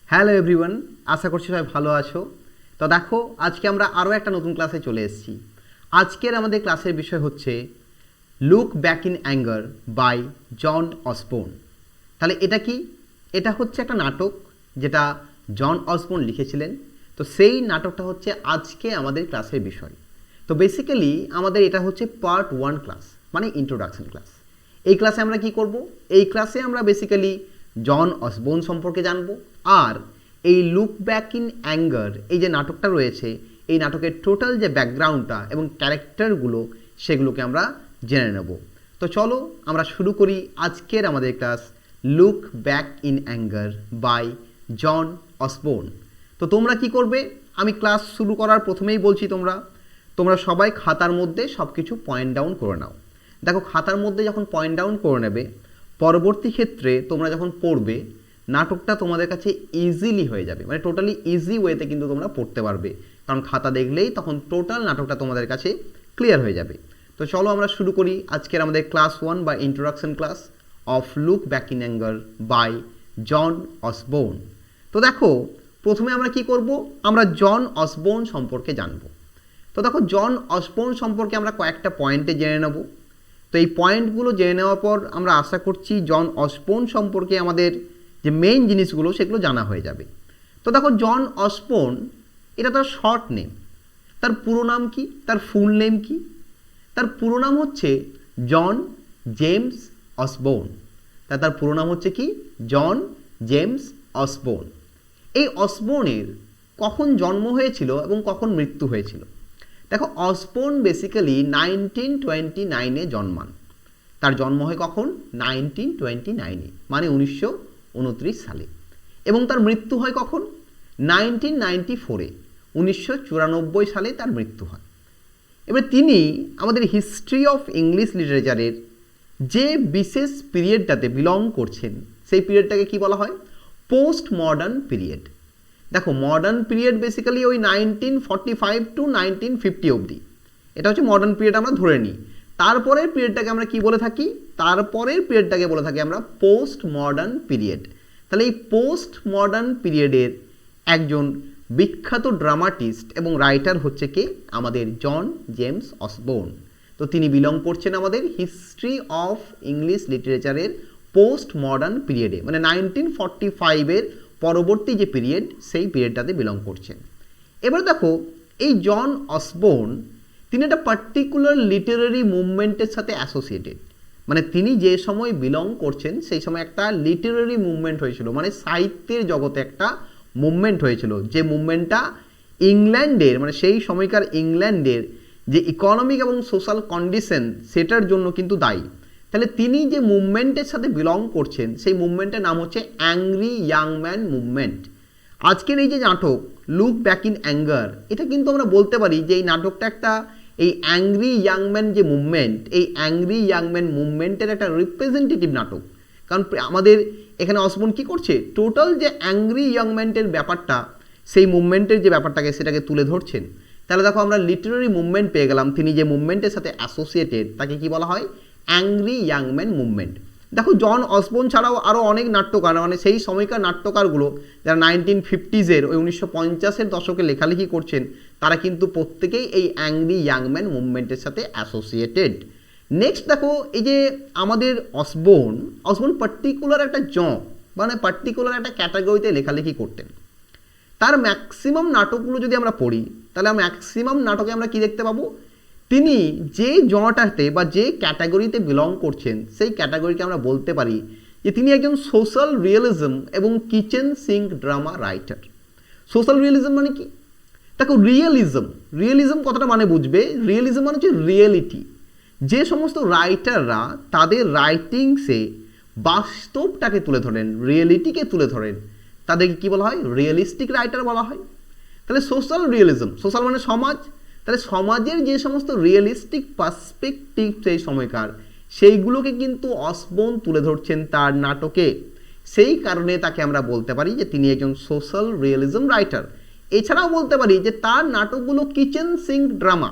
Hello everyone, আশা করছি সবাই ভালো আছো। তো দেখো, আজকে আমরা আরও একটা নতুন ক্লাসে চলে এসেছি। আজকের আমাদের ক্লাসের বিষয় হচ্ছে look back in anger by John Osborne. তাহলে এটা কি? এটা হচ্ছে একটা নাটক যেটা জন অসবর্ন লিখেছিলেন। তো সেই নাটকটা হচ্ছে আজকে আমাদের ক্লাসের বিষয়। তো বেসিক্যালি আমাদের এটা হচ্ছে পার্ট 1 ক্লাস, মানে ইন্ট্রোডাকশন ক্লাস। এই ক্লাসে আমরা কি করব? এই ক্লাসে আমরা বেসিক্যালি জন অসবর্ন সম্পর্কে জানব, আর এই লুক ব্যাক ইন অ্যাঙ্গার এই যে নাটকটা রয়েছে, এই নাটকের টোটাল যে ব্যাকগ্রাউন্ডটা এবং ক্যারেক্টারগুলো সেগুলোকে আমরা জেনে নেব। তো চলো আমরা শুরু করি আজকের আমাদের class look back in anger by John Osborne. তো তোমরা কি করবে? আমি ক্লাস শুরু করার প্রথমেই বলছি, তোমরা সবাই খাতার মধ্যে সব কিছু পয়েন্ট ডাউন করে নাও। দেখো, খাতার মধ্যে যখন পয়েন্ট ডাউন করে নেবে, পরবর্তী ক্ষেত্রে তোমরা যখন পড়বে নাটকটা তোমাদের কাছে ইজিলি হয়ে যাবে, মানে টোটালি ইজি ওয়েতে কিন্তু তোমরা পড়তে পারবে, কারণ খাতা দেখলেই তখন টোটাল নাটকটা তোমাদের কাছে ক্লিয়ার হয়ে যাবে। তো চলো আমরা শুরু করি আজকের আমাদের ক্লাস 1 বা introduction class of look back in anger by John Osborne. তো দেখো, প্রথমে আমরা কি করব? আমরা জন অসবর্ন সম্পর্কে জানব। তো দেখো, জন অসবর্ন সম্পর্কে আমরা কয়েকটা পয়েন্টে জেনে নেব। তো এই পয়েন্টগুলো জেনে নেওয়ার পর আমরা আশা করছি জন অসবর্ন সম্পর্কে আমাদের যে মেইন জিনিসগুলো সেগুলো জানা হয়ে যাবে। তো দেখো, জন অসবর্ন এটা তার শর্ট নেম। তার পুরো নাম কি? তার ফুল নেম কি? তার পুরো নাম হচ্ছে জন জেমস অসবর্ন। তার পুরো নাম হচ্ছে কি? John James Osborne. এই অসবর্নের কখন জন্ম হয়েছিল এবং কখন মৃত্যু হয়েছিল? দেখো, অসবর্ন বেসিক্যালি 1929-এ জন্মান। তার জন্ম হয় কখন? 1929-এ, মানে 1929 সালে। এবং তার মৃত্যু হয় কখন? 1994-এ, 1994 সালে তার মৃত্যু হয়। এবার তিনি আমাদের হিস্ট্রি অফ ইংলিশ লিটারেচারের যে বিশেষ পিরিয়ডটাতে বিলং করছেন সেই পিরিয়ডটাকে কি বলা হয়? Post modern period. দেখো, মডার্ন পিরিয়ড বেসিক্যালি ওই 1945 টু 1950 অবধি, এটা হচ্ছে মডার্ন পিরিয়ড আমরা ধরে নিই। তারপরের পিরিয়ডটাকে আমরা কি বলে থাকি? তারপরের পিরিয়ডটাকে বলে থাকি আমরা পোস্ট মডার্ন পিরিয়ড। তাহলে এই পোস্ট মডার্ন পিরিয়ডের একজন বিখ্যাত ড্রামাটিস্ট এবং রাইটার হচ্ছে কে? আমাদের জন জেমস অসবর্ন। তো তিনি বিলং করছেন আমাদের হিস্ট্রি অফ ইংলিশ লিটারেচারের পোস্ট মডার্ন পিরিয়ডে, মানে 1945-এর পরবর্তী যে পিরিয়ড সেই পিরিয়ডটাতে বিলং করছেন। এবার দেখো, এই জন অসবর্ন তিনি একটা পার্টিকুলার লিটারারি মুভমেন্টের সাথে অ্যাসোসিয়েটেড। মানে তিনি যে সময় বিলং করছেন সেই সময় একটা লিটারারি মুভমেন্ট হয়েছিল, মানে সাহিত্যের জগতে একটা মুভমেন্ট হয়েছিল, যে মুভমেন্টটা ইংল্যান্ডের, মানে সেই সময়কার ইংল্যান্ডের যে ইকোনমিক এবং সোশ্যাল কন্ডিশন সেটার জন্য কিন্তু দায়ী। তাহলে তিনি যে মুভমেন্টের সাথে বিলং করছেন সেই মুভমেন্টের নাম হচ্ছে অ্যাংরি ইয়াং ম্যান মুভমেন্ট। আজকের এই যে নাটক লুক ব্যাক ইন অ্যাঙ্গার, এটা কিন্তু আমরা বলতে পারি যে এই নাটকটা একটা এই অ্যাংরি ইয়াং ম্যান যে মুভমেন্ট, এই অ্যাংরি ইয়াং ম্যান মুভমেন্টের একটা রিপ্রেজেন্টেটিভ নাটক। কারণ আমাদের এখানে অসবর্ন কী করছে? টোটাল যে অ্যাংরি ইয়াং ম্যানের ব্যাপারটা, সেই মুভমেন্টের যে ব্যাপারটাকে সেটাকে তুলে ধরছেন। তাহলে দেখো, আমরা লিটারারি মুভমেন্ট পেয়ে গেলাম। তিনি যে মুভমেন্টের সাথে অ্যাসোসিয়েটেড তাকে কি বলা হয়? Angry young man movement. দেখো, জন অসবর্ন ছাড়াও আরও অনেক নাট্যকার, মানে সেই সময়কার নাট্যকারগুলো যারা 1950-এর ওই 1950-এর দশকে লেখালেখি করছেন, তারা কিন্তু প্রত্যেকেই এই অ্যাংরি ইয়াং ম্যান মুভমেন্টের সাথে অ্যাসোসিয়েটেড। নেক্সট দেখো, এই যে আমাদের অসবর্ন পার্টিকুলার একটা মানে পার্টিকুলার একটা ক্যাটাগরিতে লেখালেখি করতেন। তার ম্যাক্সিমাম নাটকগুলো যদি আমরা পড়ি, তাহলে ম্যাক্সিমাম নাটকে আমরা কি দেখতে পাবো? তিনি যে জনটাতে বা যে ক্যাটাগরিতে বিলং করছেন সেই ক্যাটাগরিকে আমরা বলতে পারি যে তিনি একজন সোশ্যাল রিয়েলিজম এবং kitchen sink drama writer. Social realism মানে কি? দেখো, রিয়েলিজম কথাটা মানে বুঝবে, রিয়েলিজম মানে হচ্ছে রিয়েলিটি। যে সমস্ত রাইটাররা তাদের রাইটিংসে বাস্তবটাকে তুলে ধরেন, রিয়েলিটিকে তুলে ধরেন, তাদেরকে কি বলা হয়? রিয়েলিস্টিক রাইটার বলা হয়। তাহলে সোশ্যাল রিয়েলিজম, সোশ্যাল মানে সমাজ, তাহলে সমাজের যে সমস্ত রিয়েলিস্টিক পার্সপেক্টিভ সেই সময়কার, সেইগুলোকে কিন্তু অসবর্ন তুলে ধরছেন তার নাটকে। সেই কারণে তাকে আমরা বলতে পারি যে তিনি একজন সোশ্যাল রিয়েলিজম রাইটার। এছাড়াও বলতে পারি যে তার নাটকগুলো কিচেন সিঙ্ক ড্রামা।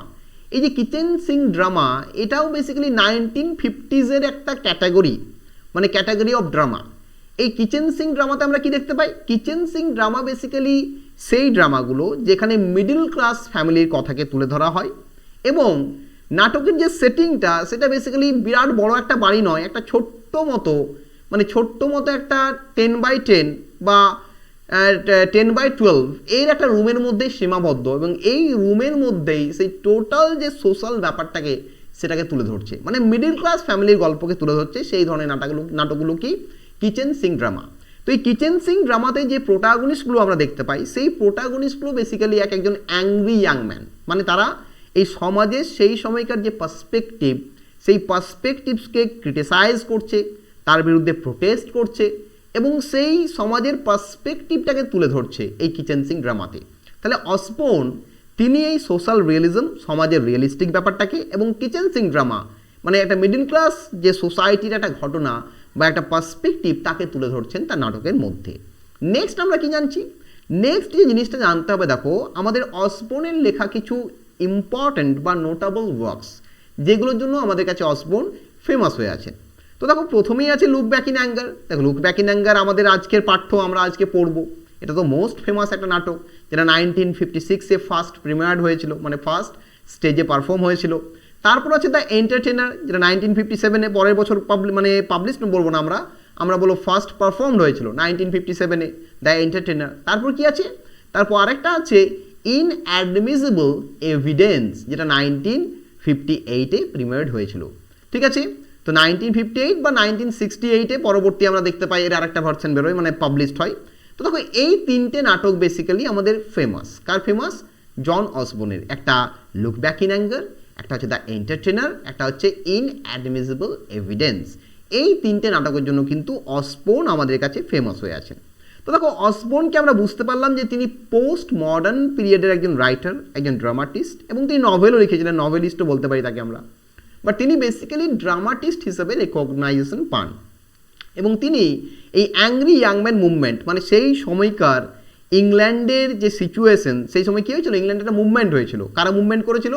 এই যে কিচেন সিঙ্ক ড্রামা, এটাও বেসিক্যালি 1950s-এর একটা ক্যাটাগরি, মানে ক্যাটাগরি অফ ড্রামা। এই কিচেন সিঙ্ক ড্রামাতে আমরা কি দেখতে পাই? কিচেন সিঙ্ক ড্রামা বেসিক্যালি সেই ড্রামাগুলো যেখানে মিডল ক্লাস ফ্যামিলির কথাকে তুলে ধরা হয় এবং নাটকের যে সেটিংটা সেটা বেসিক্যালি বিরাট বড় একটা বাড়ি নয়, একটা ছোট্ট মতো একটা 10x10 বা 10x12 এর একটা রুমের মধ্যেই সীমাবদ্ধ এবং এই রুমের মধ্যেই সেই টোটাল যে সোশ্যাল ব্যাপারটাকে সেটাকে তুলে ধরছে, মানে মিডল ক্লাস ফ্যামিলির গল্পকে তুলে ধরছে। সেই ধরনের নাটকগুলো কি? Kitchen sink drama. তো এই কিচেন সিঙ্ক ড্রামাতে যে প্রোটাগনিস্টগুলো আমরা দেখতে পাই সেই প্রোটাগনিস্টগুলো বেসিক্যালি একজন অ্যাংরি ইয়াং ম্যান, মানে তারা এই সমাজের সেই সময়কার যে পার্সপেক্টিভ সেই পার্সপেক্টিভসকে ক্রিটিসাইজ করছে, তার বিরুদ্ধে প্রোটেস্ট করছে এবং সেই সমাজের পার্সপেক্টিভটাকে তুলে ধরছে এই কিচেন সিঙ্ক ড্রামাতে। তাহলে অসবর্ন তিনি এই সোশ্যাল রিয়েলিজম, সমাজের রিয়েলিস্টিক ব্যাপারটাকে, এবং কিচেন সিঙ্ক ড্রামা মানে একটা মিডল ক্লাস যে সোসাইটির একটা ঘটনা বা একটা পার্সপেক্টিভ তাকে তুলে ধরছেন তার নাটকের মধ্যে। নেক্সট আমরা কি জানছি? নেক্সট যে জিনিসটা জানতে হবে, দেখো আমাদের অসবর্নের লেখা কিছু ইম্পর্ট্যান্ট বা নোটেবল ওয়ার্কস যেগুলোর জন্য আমাদের কাছে অসবর্ন ফেমাস হয়ে আছে। তো দেখো প্রথমেই আছে লুক ব্যাক ইন অ্যাঙ্গার। দেখো লুক ব্যাক ইন অ্যাঙ্গার আমাদের আজকের পাঠ্য, আমরা আজকে পড়বো। এটা তো মোস্ট ফেমাস একটা নাটক যেটা 1956-এ ফার্স্ট প্রিমিয়ার্ড হয়েছিল, মানে ফার্স্ট স্টেজে পারফর্ম হয়েছিল। তারপর আছে দ্য এন্টারটেনার যেটা 1957-এ পরের বছর পাবলিশ বলবো না, আমরা বলবো ফার্স্ট পারফর্মড হয়েছিল 1957-এ দ্য এন্টারটেনার। তারপর কি আছে? তারপর আরেকটা আছে ইনঅ্যাডমিসিবল এভিডেন্স যেটা 1958-এ প্রিমিয়ার্ড হয়েছিল। ঠিক আছে, তো 1958 বা 1968-এ পরবর্তী আমরা দেখতে পাই এর আরেকটা ভার্সন বেরোয়, মানে পাবলিশড হয়। তো দেখো এই তিনটে নাটক বেসিক্যালি আমাদের ফেমাস। কার ফেমাস? জন অসবর্নের। একটা লুক ব্যাক ইন অ্যাঙ্গার, একটা হচ্ছে দ্য এন্টারটেনার, একটা হচ্ছে ইনঅ্যাডমিসিবল এভিডেন্স। এই তিনটে নাটকের জন্য কিন্তু অসবর্ন আমাদের কাছে ফেমাস হয়ে আছেন। তো দেখো অসবর্নকে আমরা বুঝতে পারলাম যে তিনি পোস্ট মডার্ন পিরিয়ডের একজন রাইটার, একজন ড্রামাটিস্ট, এবং তিনি নভেলও লিখেছিলেন, নভেলিস্টও বলতে পারি তাকে আমরা। বাট তিনি বেসিক্যালি ড্রামাটিস্ট হিসেবে রেকগনাইজেশন পান এবং তিনি এই অ্যাংরি ইয়াংম্যান মুভমেন্ট, মানে সেই সময়কার ইংল্যান্ডের যে সিচুয়েশন, সেই সময় কী হয়েছিল? ইংল্যান্ডে একটা মুভমেন্ট হয়েছিল। কারা মুভমেন্ট করেছিল?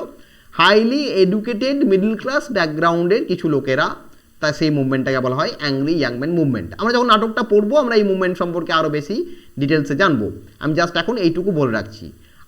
হাইলি এডুকেটেড মিডল ক্লাস ব্যাকগ্রাউন্ডের কিছু লোকেরা, তা সেই মুভমেন্টটাকে বলা হয় অ্যাংরি ইয়াংম্যান মুভমেন্ট। আমরা যখন নাটকটা পড়বো আমরা এই মুভমেন্ট সম্পর্কে আরও বেশি ডিটেলসে জানবো। আমি জাস্ট এখন এইটুকু বলে রাখছি।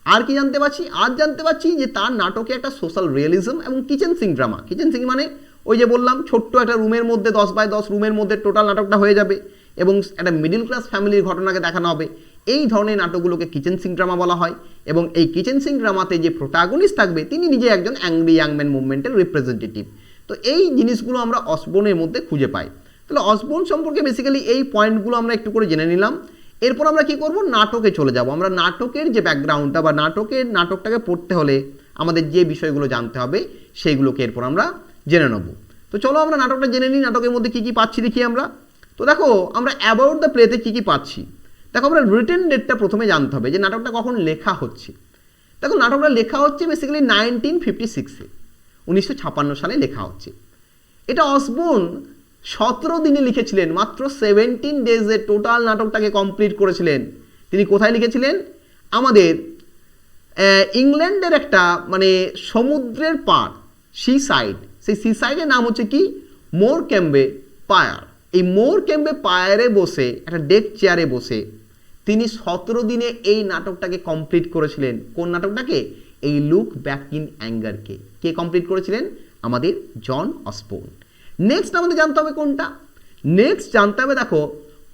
আর কি জানতে পারছি? আজ জানতে পারছি যে তার নাটকে একটা সোশ্যাল রিয়েলিজম এবং kitchen sink drama. Kitchen sync মানে ওই যে বললাম ছোট্ট একটা রুমের মধ্যে 10x10 রুমের মধ্যে টোটাল নাটকটা হয়ে যাবে এবং একটা মিডল ক্লাস ফ্যামিলির ঘটনাকে দেখানো হবে। এই ধরনের নাটকগুলোকে কিচেন সিঙ্ক ড্রামা বলা হয় এবং এই কিচেন সিঙ্ক ড্রামাতে যে প্রোটাগনিস্ট থাকবে তিনি নিজে একজন অ্যাংরি ইয়াংম্যান মুভমেন্টের রিপ্রেজেন্টেটিভ। তো এই জিনিসগুলো আমরা অসবর্নের মধ্যে খুঁজে পাই। তাহলে অসবর্ন সম্পর্কে বেসিক্যালি এই পয়েন্টগুলো আমরা একটু করে জেনে নিলাম। এরপর আমরা কি করব? নাটকে চলে যাব। আমরা নাটকের যে ব্যাকগ্রাউন্ডটা বা নাটকটাকে পড়তে হলে আমাদের যে বিষয়গুলো জানতে হবে সেইগুলোকে এরপর আমরা জেনে নেব। তো চলো আমরা নাটকটা জেনে নিই। নাটকের মধ্যে কী কী পাচ্ছি দেখি আমরা। তো দেখো আমরা অ্যাবাউট দ্য প্লেতে কী কী পাচ্ছি। দেখো আমরা রিটেন ডেটটা প্রথমে জানতে হবে যে নাটকটা কখন লেখা হচ্ছে। দেখো নাটকটা লেখা হচ্ছে বেসিক্যালি 1956-এ, 1956 সালে লেখা হচ্ছে। এটা অসবর্ন 17 দিনে লিখেছিলেন, মাত্র 17 ডেজে টোটাল নাটকটাকে কমপ্লিট করেছিলেন। তিনি কোথায় লিখেছিলেন? আমাদের ইংল্যান্ডের একটা মানে সমুদ্রের পাড়, সি সাইড, সেই সি সাইডের নাম হচ্ছে কি? মোরক্যাম্বে পায়ার। এই মোরক্যাম্বে পায়ারে বসে একটা ডেক চেয়ারে বসে তিনি 17 দিনে এই নাটকটাকে কমপ্লিট করেছিলেন। কোন নাটকটাকে? এই লুক ব্যাক ইন অ্যাঙ্গারকে। কে কমপ্লিট করেছিলেন? আমাদের জন অসবর্ন। নেক্সট আমাদের জানতে হবে কোনটা? নেক্সট জানতে হবে দেখো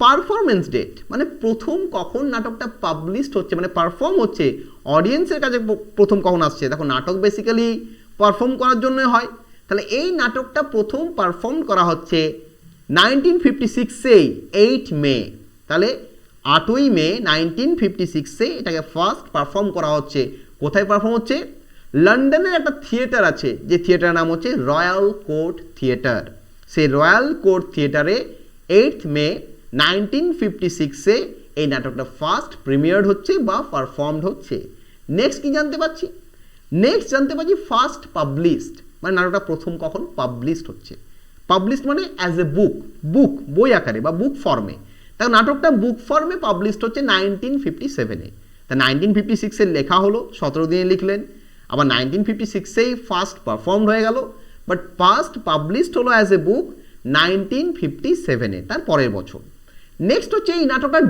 পারফরমেন্স ডেট, মানে প্রথম কখন নাটকটা পাবলিশড হচ্ছে, মানে পারফর্ম হচ্ছে, অডিয়েন্সের কাছে প্রথম কখন আসছে। দেখো নাটক বেসিক্যালি পারফর্ম করার জন্য হয়, তাহলে এই নাটকটা প্রথম পারফর্ম করা হচ্ছে 1956-এ 8 মে। তাহলে 8ই মে 1956-এ এটাকে ফার্স্ট পারফর্ম করা হচ্ছে। কোথায় পারফর্ম হচ্ছে? লন্ডনের একটা থিয়েটার আছে, যে থিয়েটারের নাম হচ্ছে রয়্যাল কোর্ট থিয়েটার। সেই রয়্যাল কোর্ট থিয়েটারে 8 মে 1956-এ এই নাটকটা ফার্স্ট প্রিমিয়ার্ড হচ্ছে বা পারফর্মড হচ্ছে। নেক্সট কি জানতে পারছি? নেক্সট জানতে পারছি ফার্স্ট পাবলিশড, মানে নাটকটা প্রথম কখন পাবলিশড হচ্ছে। পাবলিশড মানে অ্যাজ এ বুক, বই আকারে বা বুক ফর্মে। তাই নাটকটা বুক ফর্মে পাবলিশড হচ্ছে 1957-এ। তা 1956-এ লেখা হলো, 17 দিনে লিখলেন, আবার 1956-এই ফার্স্ট পারফর্মড হয়ে গেল, বাট ফার্স্ট পাবলিশড হলো অ্যাজ এ বুক 1957-এ, তার পরের বছর। নেক্সট হচ্ছে এই নাটকটার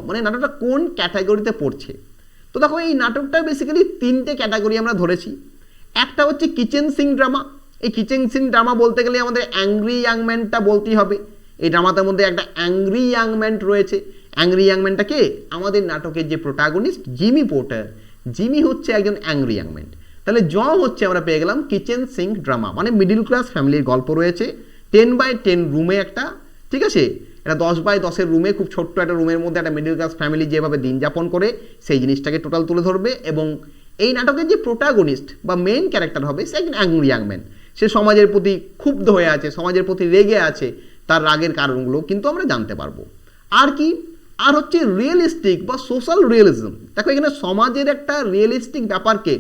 মানে নাটকটা কোন ক্যাটাগরিতে পড়ছে। তো দেখো এই নাটকটা বেসিক্যালি তিনটে ক্যাটাগরি আমরা ধরেছি। একটা হচ্ছে কিচেন সিং ড্রামা। এই কিচেন সিং ড্রামা বলতে গেলে আমাদের অ্যাংরি ইয়াং ম্যানটা বলতেই হবে। এই ড্রামাটার মধ্যে একটা অ্যাংরি ইয়াং ম্যান রয়েছে। অ্যাংরি ইয়াং ম্যানটা কে? আমাদের নাটকের যে প্রোটাগনিস্ট জিমি পোর্টার। জিমি হচ্ছে একজন অ্যাংরি ইয়াং ম্যান। তাহলে হচ্ছে আমরা পেয়ে গেলাম কিচেন সিং ড্রামা, মানে মিডিল ক্লাস ফ্যামিলির গল্প রয়েছে 10x10 রুমে একটা, ঠিক আছে, এটা 10x10 রুমে, খুব ছোট্ট একটা রুমের মধ্যে একটা মিডিল ক্লাস ফ্যামিলি যেভাবে দিন যাপন করে সেই জিনিসটাকে টোটাল তুলে ধরবে। এবং এই নাটকের যে প্রোটাগনিস্ট বা মেইন ক্যারেক্টার হবে সে একজন অ্যাংরি ইয়াং ম্যান। সে সমাজের প্রতি ক্ষুব্ধ হয়ে আছে, সমাজের প্রতি রেগে আছে, তার রাগের কারণগুলো কিন্তু আমরা জানতে পারবো। আর কি? আর হচ্ছে রিয়েলিস্টিক বা সোশ্যাল রিয়েলিজম। দেখো এখানে সমাজের একটা রিয়েলিস্টিক ব্যাপারকে,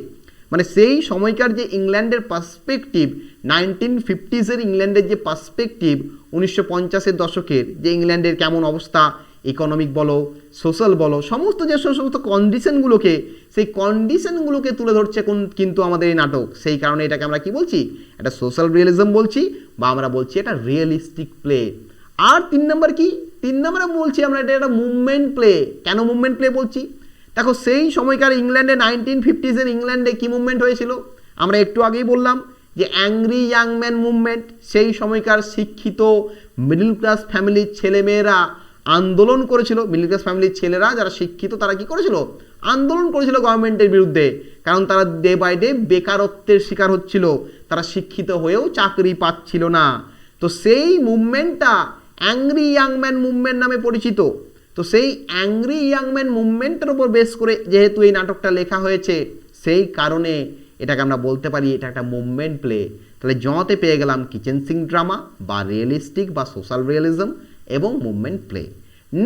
মানে সেই সময়কার যে ইংল্যান্ডের পার্সপেক্টিভ, 1950s ইংল্যান্ডের যে পার্সপেক্টিভ, 1950-এর দশকের যে ইংল্যান্ডের কেমন অবস্থা, ইকোনমিক বলো, সোশ্যাল বলো, সমস্ত যে সমস্ত কন্ডিশনগুলোকে, সেই কন্ডিশনগুলোকে তুলে ধরছে কিন্তু আমাদের এই নাটক। সেই কারণে এটাকে আমরা কি বলছি? একটা সোশ্যাল রিয়েলিজম বলছি, বা আমরা বলছি এটা রিয়েলিস্টিক প্লে। আর 3 নম্বর কি? 3 নম্বরে বলছি আমরা এটা একটা মুভমেন্ট প্লে। কেন মুভমেন্ট প্লে বলছি? দেখো সেই সময়কার ইংল্যান্ডে 1950s ইংল্যান্ডে কি মুভমেন্ট হয়েছিল? আমরা একটু আগেই বললাম যে অ্যাংরি ইয়াং ম্যান মুভমেন্ট। সেই সময়কার শিক্ষিত মিডল ক্লাস ফ্যামিলির ছেলেমেয়েরা আন্দোলন করেছিল। মিডল ক্লাস ফ্যামিলির ছেলেরা যারা শিক্ষিত তারা কি করেছিল? আন্দোলন করেছিল গভর্নমেন্টের বিরুদ্ধে, কারণ তারা ডে বাই ডে বেকারত্বের শিকার হচ্ছিল, তারা শিক্ষিত হয়েও চাকরি পাচ্ছিল না। তো সেই মুভমেন্টটা অ্যাংরি ইয়াং ম্যান মুভমেন্ট নামে পরিচিত। তো সেই অ্যাংরি ইয়াং ম্যান মুভমেন্টের উপর বেস করে যেহেতু এই নাটকটা লেখা হয়েছে, সেই কারণে এটাকে আমরা বলতে পারি এটা একটা মুভমেন্ট প্লে। তাহলে জতে পেয়ে গেলাম কিচেন সিং ড্রামা বা রিয়েলিস্টিক বা সোশ্যাল রিয়েলিজম এবং মুভমেন্ট প্লে।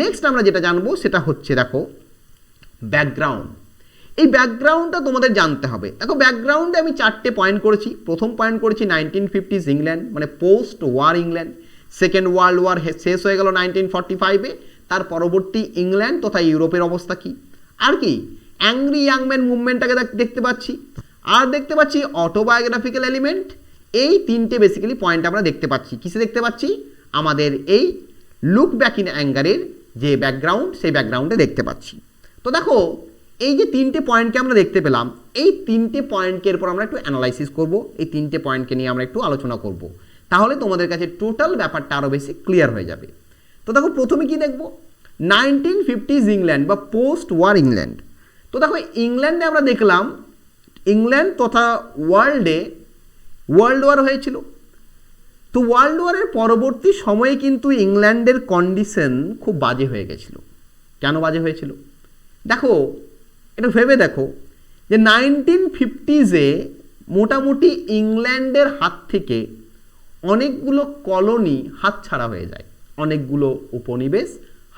নেক্সট আমরা যেটা জানবো সেটা হচ্ছে দেখো ব্যাকগ্রাউন্ড। এই ব্যাকগ্রাউন্ডটা তোমাদের জানতে হবে। দেখো ব্যাকগ্রাউন্ডে আমি 4টে পয়েন্ট করেছি। প্রথম পয়েন্ট করেছি 1950s ইংল্যান্ড, মানে post war England. Second world war শেষ হয়ে গেল 1945-এ, তার পরবর্তী ইংল্যান্ড তথা ইউরোপের অবস্থা কি। আর কি? অ্যাংরি ইয়াং ম্যান মুভমেন্টটাকে দেখতে পাচ্ছি, আর দেখতে পাচ্ছি অটোবায়োগ্রাফিক্যাল এলিমেন্ট। এই 3টে বেসিক্যালি পয়েন্ট আমরা দেখতে পাচ্ছি। কিসে দেখতে পাচ্ছি? আমাদের এই লুক ব্যাক ইন অ্যাঙ্গারের যে ব্যাকগ্রাউন্ড, সেই ব্যাকগ্রাউন্ডে দেখতে পাচ্ছি। তো দেখো এই যে 3টে পয়েন্টকে আমরা দেখতে পেলাম, এই 3টে পয়েন্টকে এরপর আমরা একটু অ্যানালাইসিস করব। এই 3টে পয়েন্টকে নিয়ে আমরা একটু আলোচনা করব, তাহলে তোমাদের কাছে টোটাল ব্যাপারটা আরও বেশি ক্লিয়ার হয়ে যাবে। তো দেখো প্রথমে কি দেখব? 1950s ইংল্যান্ড বা পোস্ট ওয়ার ইংল্যান্ড। তো দেখো ইংল্যান্ডে আমরা দেখলাম ইংল্যান্ড তথা ওয়ার্ল্ডে ওয়ার্ল্ড ওয়ার হয়েছিল। তো ওয়ার্ল্ড ওয়ারের পরবর্তী সময়ে কিন্তু ইংল্যান্ডের কন্ডিশন খুব বাজে হয়ে গেছিল। কেন বাজে হয়েছিল? দেখো এটা ভেবে দেখো যে 1950s মোটামুটি ইংল্যান্ডের হাত থেকে অনেকগুলো কলোনি হাতছাড়া হয়ে যায়, অনেকগুলো উপনিবেশ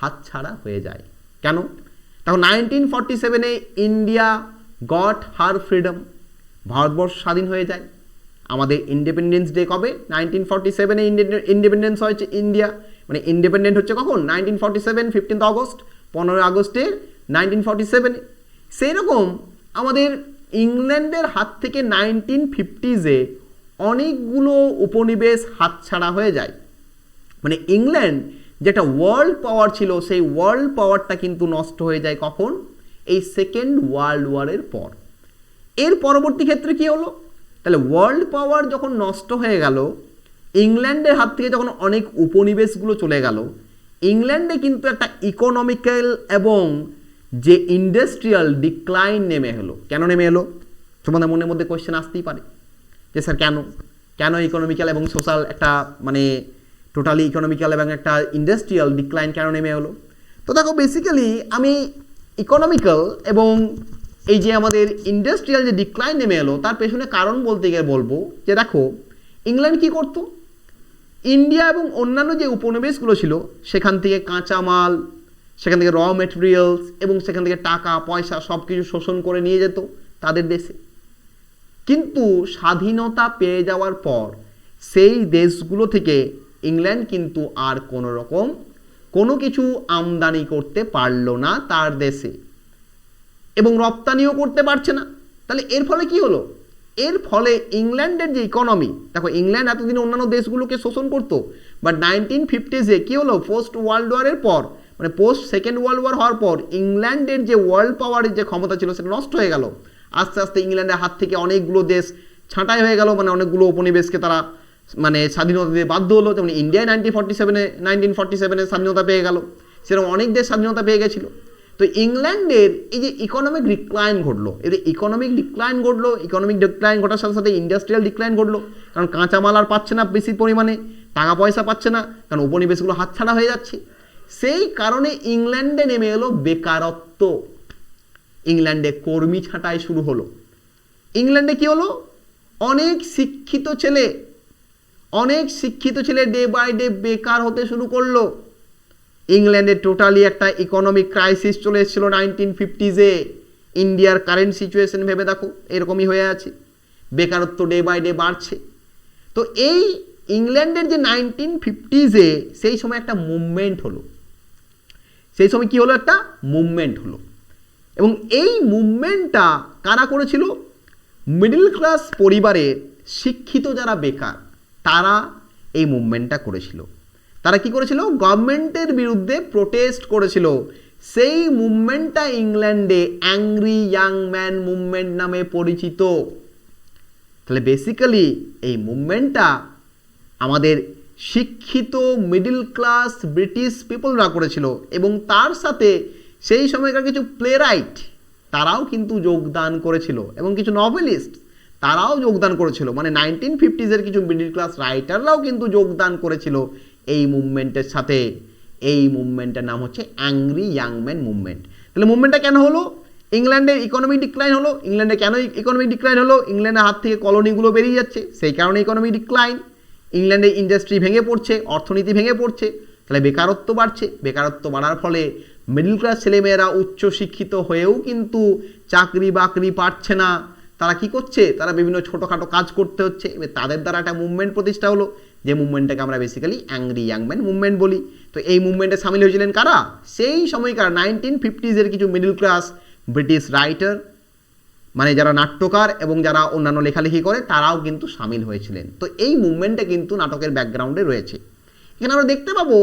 হাতছাড়া হয়ে যায়। কেন? তখন 1947-এ India got her freedom, Bharatvarsha স্বাধীন হয়ে যায়। আমাদের ইন্ডিপেন্ডেন্স ডে কবে? 1947-এ ইন্ডিপেন্ডেন্স হয়েছে ইন্ডিয়া, মানে ইন্ডিপেন্ডেন্ট হচ্ছে কখন? 1947, 15 আগস্ট, 15 আগস্টের 1947-এ। সেই রকম আমাদের ইংল্যান্ডের হাত থেকে 1950s অনেকগুলো উপনিবেশ হাতছাড়া হয়ে যায়। মানে ইংল্যান্ড যেটা ওয়ার্ল্ড পাওয়ার ছিল, সেই ওয়ার্ল্ড পাওয়ারটা কিন্তু নষ্ট হয়ে যায় কখন? এই সেকেন্ড ওয়ার্ল্ড ওয়ারের পর। এর পরবর্তী ক্ষেত্রে কি হলো? তাহলে ওয়ার্ল্ড পাওয়ার যখন নষ্ট হয়ে গেল, ইংল্যান্ডের হাত থেকে যখন অনেক উপনিবেশগুলো চলে গেল, ইংল্যান্ডে কিন্তু একটা ইকোনমিক্যাল এবং যে ইন্ডাস্ট্রিয়াল ডিক্লাইন নেমে এলো। কেন নেমে এলো? তোমাদের মনের মধ্যে কোয়েশ্চেন আসতেই পারে যে স্যার কেন ইকোনমিক্যাল এবং সোশ্যাল একটা, মানে টোটালি ইকোনমিক্যাল এবং একটা ইন্ডাস্ট্রিয়াল ডিক্লাইন কেন নেমে এলো? তো দেখো বেসিক্যালি আমি ইকোনমিক্যাল এবং এই যে আমাদের ইন্ডাস্ট্রিয়াল যে ডিক্লাইন নেমে এলো তার পেছনে কারণ বলতে গিয়ে বলবো যে দেখো ইংল্যান্ড কি করতো? ইন্ডিয়া এবং অন্যান্য যে উপনিবেশগুলো ছিল সেখান থেকে কাঁচামাল, সেখান থেকে র মেটেরিয়ালস এবং সেখান থেকে টাকা পয়সা সব কিছু শোষণ করে নিয়ে যেত তাদের দেশে। কিন্তু স্বাধীনতা পেয়ে যাওয়ার পর সেই দেশগুলো থেকে ইংল্যান্ড কিন্তু আর কোনো রকম কোনো কিছু আমদানি করতে পারলো না তার দেশে, এবং রপ্তানিও করতে পারছে না। তাহলে এর ফলে কি হলো? এর ফলে ইংল্যান্ডের যে ইকোনমি, দেখো ইংল্যান্ড এতদিন অন্যান্য দেশগুলোকে শোষণ করতো, বাট 1950s কি হলো? ফার্স্ট ওয়ার্ল্ড ওয়ারের পর মানে পোস্ট সেকেন্ড ওয়ার্ল্ড ওয়ার হওয়ার পর ইংল্যান্ডের যে ওয়ার্ল্ড পাওয়ারের যে ক্ষমতা ছিল সেটা নষ্ট হয়ে গেল। আস্তে আস্তে ইংল্যান্ডের হাত থেকে অনেকগুলো দেশ ছাঁটাই হয়ে গেল, মানে অনেকগুলো উপনিবেশকে তারা মানে স্বাধীনতা দিতে বাধ্য হলো। যেমন ইন্ডিয়ায় 1947 স্বাধীনতা পেয়ে গেল, সেরকম অনেক দেশ স্বাধীনতা পেয়ে গেছিলো। তো ইংল্যান্ডের এই যে ইকোনমিক ডিক্লাইন ঘটলো, ইকোনমিক ডিক্লাইন ঘটার সাথে সাথে ইন্ডাস্ট্রিয়াল ডিক্লাইন ঘটলো, কারণ কাঁচামাল আর পাচ্ছে না বেশি পরিমাণে, টাকা পয়সা পাচ্ছে না, কারণ উপনিবেশগুলো হাতছাড়া হয়ে যাচ্ছে। সেই কারণে ইংল্যান্ডে নেমে এলো বেকারত্ব, ইংল্যান্ডে কর্মী ছাঁটাই শুরু হলো। ইংল্যান্ডে কি হলো, অনেক শিক্ষিত ছেলে ডে বাই ডে বেকার হতে শুরু করলো। ইংল্যান্ডে টোটালি একটা ইকোনমিক ক্রাইসিস চলে এসেছিল 1950s-এ। ইন্ডিয়ার কারেন্ট সিচুয়েশন ভেবে দেখো, এরকমই হয়ে আছে, বেকারত্ব ডে বাই ডে বাড়ছে। তো এই ইংল্যান্ডের যে 1950s-এ সেই সময় একটা মুভমেন্ট হলো, একটা মুভমেন্ট হলো। এবং এই মুভমেন্টটা কারা করেছিল? মিডল ক্লাস পরিবারের শিক্ষিত যারা বেকার তারা এই মুভমেন্টটা করেছিল। তারা কি করেছিল? গভর্নমেন্টের বিরুদ্ধে প্রোটেস্ট করেছিল। সেই মুভমেন্টটা ইংল্যান্ডে অ্যাংরি ইয়াং ম্যান মুভমেন্ট নামে পরিচিত। তাহলে বেসিক্যালি এই মুভমেন্টটা আমাদের শিক্ষিত মিডল ক্লাস ব্রিটিশ পিপলরা করেছিল, এবং তার সাথে সেই সময়কার কিছু প্লেরাইট তারাও কিন্তু যোগদান করেছিল, এবং কিছু নভেলিস্ট তারাও যোগদান করেছিল। মানে 1950s-এর কিছু মিডল ক্লাস রাইটাররাও কিন্তু যোগদান করেছিল এই মুভমেন্টের সাথে। এই মুভমেন্টের নাম হচ্ছে অ্যাংরি ইয়াং ম্যান মুভমেন্ট। তাহলে মুভমেন্টটা কেন হলো? ইংল্যান্ডের ইকোনমিক ডিক্লাইন হলো। ইংল্যান্ডে কেন ইকোনমিক ডিক্লাইন হলো? ইংল্যান্ডের হাত থেকে কলোনিগুলো বেরিয়ে যাচ্ছে, সেই কারণে ইকোনমিক ডিক্লাইন। ইংল্যান্ডের ইন্ডাস্ট্রি ভেঙে পড়ছে, অর্থনীতি ভেঙে পড়ছে, তাহলে বেকারত্ব বাড়ছে। বেকারত্ব বাড়ার ফলে মিডল ক্লাস ছেলেমেয়েরা উচ্চ শিক্ষিত হয়েও কিন্তু চাকরি বাকরি পাচ্ছে না। তারা কি করছে? তারা বিভিন্ন ছোটোখাটো কাজ করতে হচ্ছে। এবার তাদের দ্বারা একটা মুভমেন্ট প্রতিষ্ঠা হলো, যে মুভমেন্টটাকে আমরা basically angry young man movement বলি। তো এই মুভমেন্টে সামিল হয়েছিলেন কারা? সেই সময়কার 1950s-এর কিছু মিডল ক্লাস ব্রিটিশ রাইটার, মানে যারা নাট্যকার এবং যারা অন্যান্য লেখালেখি করে, তারাও কিন্তু সামিল হয়েছিলেন। তো এই মুভমেন্টটা কিন্তু নাটকের ব্যাকগ্রাউন্ডে রয়েছে। এখানে আমরা দেখতে পাবো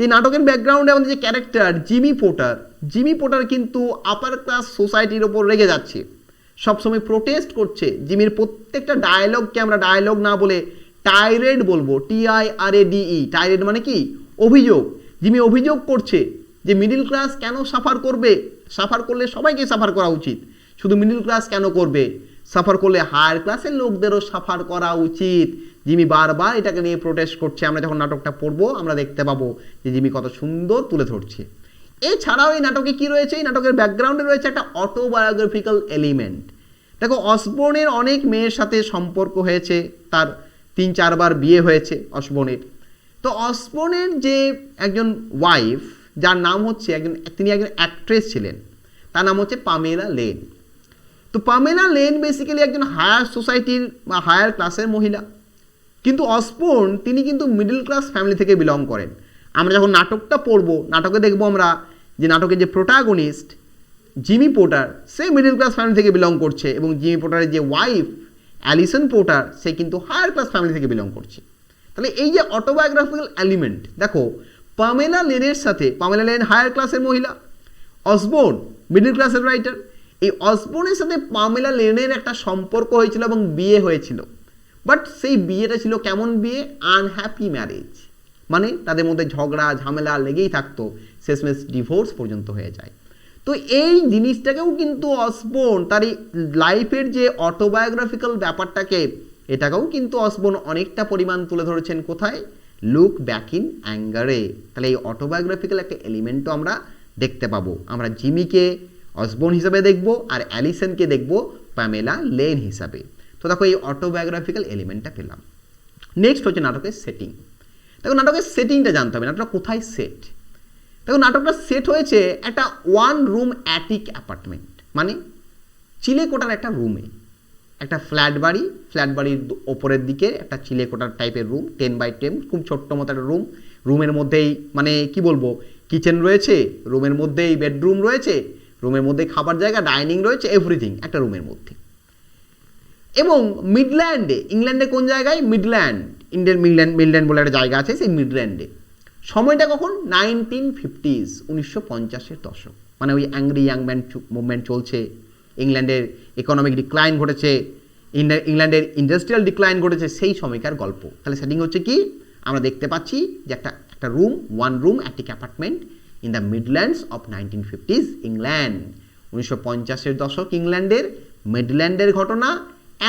এই নাটকের ব্যাকগ্রাউন্ডে আমাদের যে ক্যারেক্টার জিমি পোটার কিন্তু আপার ক্লাস সোসাইটির ওপর রেগে যাচ্ছে, সবসময় প্রোটেস্ট করছে। জিমির প্রত্যেকটা ডায়লগকে আমরা ডায়লগ না বলে টাইরেড বলবো, TIRADE। টাইরেড মানে কি? অভিযোগ। জিমি অভিযোগ করছে যে মিডল ক্লাস কেন সাফার করবে? সাফার করলে সবাইকে সাফার করা উচিত, শুধু মিডল ক্লাস কেন করবে? সাফার করলে হায়ার ক্লাসের লোকদেরও সাফার করা উচিত। জিমি বারবার এটাকে নিয়ে প্রোটেস্ট করছে। আমরা যখন নাটকটা পড়বো আমরা দেখতে পাবো যে জিমি কত সুন্দর তুলে ধরছে। এছাড়াও এই নাটকে কি রয়েছে? এই নাটকের ব্যাকগ্রাউন্ডে রয়েছে একটা অটোবায়োগ্রাফিক্যাল এলিমেন্ট। দেখো, অসবর্নের অনেক মেয়ের সাথে সম্পর্ক হয়েছে, তার 3-4 বার বিয়ে হয়েছে অসবর্নের। তো অসবর্নের যে একজন ওয়াইফ, যার নাম হচ্ছে তিনি একজন অ্যাক্ট্রেস ছিলেন, তার নাম হচ্ছে পামেলা লেন। তো পামেলা লেন বেসিক্যালি একজন হায়ার সোসাইটির বা হায়ার ক্লাসের মহিলা, কিন্তু অসবর্ন তিনি কিন্তু মিডল ক্লাস ফ্যামিলি থেকে বিলং করেন। আমরা যখন নাটকটা পড়বো, নাটকে দেখবো আমরা যে নাটকের যে প্রোটাগনিস্ট জিমি পোটার, সে মিডল ক্লাস ফ্যামিলি থেকে বিলং করছে, এবং জিমি পোটারের যে ওয়াইফ অ্যালিসন পোটার, সে কিন্তু হায়ার ক্লাস ফ্যামিলি থেকে বিলং করছে। তাহলে এই যে অটোবায়োগ্রাফিক্যাল এলিমেন্ট, দেখো পামেলা লেনের সাথে, পামেলা লেন হায়ার ক্লাসের মহিলা, অসবর্ন মিডল ক্লাসের রাইটার, এই অসবর্নের সাথে পামেলা লেনের একটা সম্পর্ক হয়েছিল এবং বিয়ে হয়েছিল। বাট সেই বিয়েটা ছিল কেমন বিয়ে? আনহ্যাপি ম্যারেজ, মানে তাদের মধ্যে ঝগড়া ঝামেলা লেগেই থাকতো, শেষমেশ ডিভোর্স পর্যন্ত হয়ে যায়। তো এই জিনিসটাকেও কিন্তু অসবর্ন তার এই লাইফের যে অটোবায়োগ্রাফিক্যাল ব্যাপারটাকে, এটাকেও কিন্তু অসবর্ন অনেকটা পরিমাণ তুলে ধরেছেন। কোথায়? লুক ব্যাক ইন অ্যাঙ্গারে। তাহলে এই অটোবায়োগ্রাফিক্যাল একটা এলিমেন্টও আমরা দেখতে পাবো। আমরা জিমিকে অসবর্ন হিসাবে দেখব, আর অ্যালিসনকে দেখব পামেলা লেন হিসাবে। তো দেখো এই অটোবায়োগ্রাফিক্যাল এলিমেন্টটা পেলাম। নেক্সট হচ্ছে নাটকের সেটিং। দেখো নাটকের সেটিংটা জানতে হবে, নাটকটা কোথায় সেট। দেখো নাটকটা সেট হয়েছে একটা 1 রুম অ্যাটিক অ্যাপার্টমেন্ট, মানে চিলেকোঠার একটা রুমে, একটা ফ্ল্যাট বাড়ির ওপরের দিকে একটা চিলেকোঠার টাইপের রুম, 10x10, খুব ছোট্ট মতো একটা রুম। রুমের মধ্যেই মানে কি বলবো, কিচেন রয়েছে, রুমের মধ্যেই বেডরুম রয়েছে, রুমের মধ্যে খাবার জায়গা, ডাইনিং রয়েছে, এভরিথিং একটা রুমের মধ্যে। এবং মিডল্যান্ডে, ইংল্যান্ডে কোন জায়গায়? মিডল্যান্ড বলে একটা জায়গা আছে, সেই মিডল্যান্ডে সময়টা কখন 1950s, 1950-এর দশক, মানে ওই অ্যাংরি ইয়াং ম্যান মুভমেন্ট চলছে, ইংল্যান্ডের ইকোনমিক ডিক্লাইন ঘটেছে, ইংল্যান্ডের ইন্ডাস্ট্রিয়াল ডিক্লাইন ঘটেছে, সেই সময়কার গল্প। তাহলে সেটিং হচ্ছে কি, আমরা দেখতে পাচ্ছি যে একটা room, one room attic apartment in the Midlands of 1950s England. 1950-এর দশক ইংল্যান্ডের মিডল্যান্ডের ঘটনা।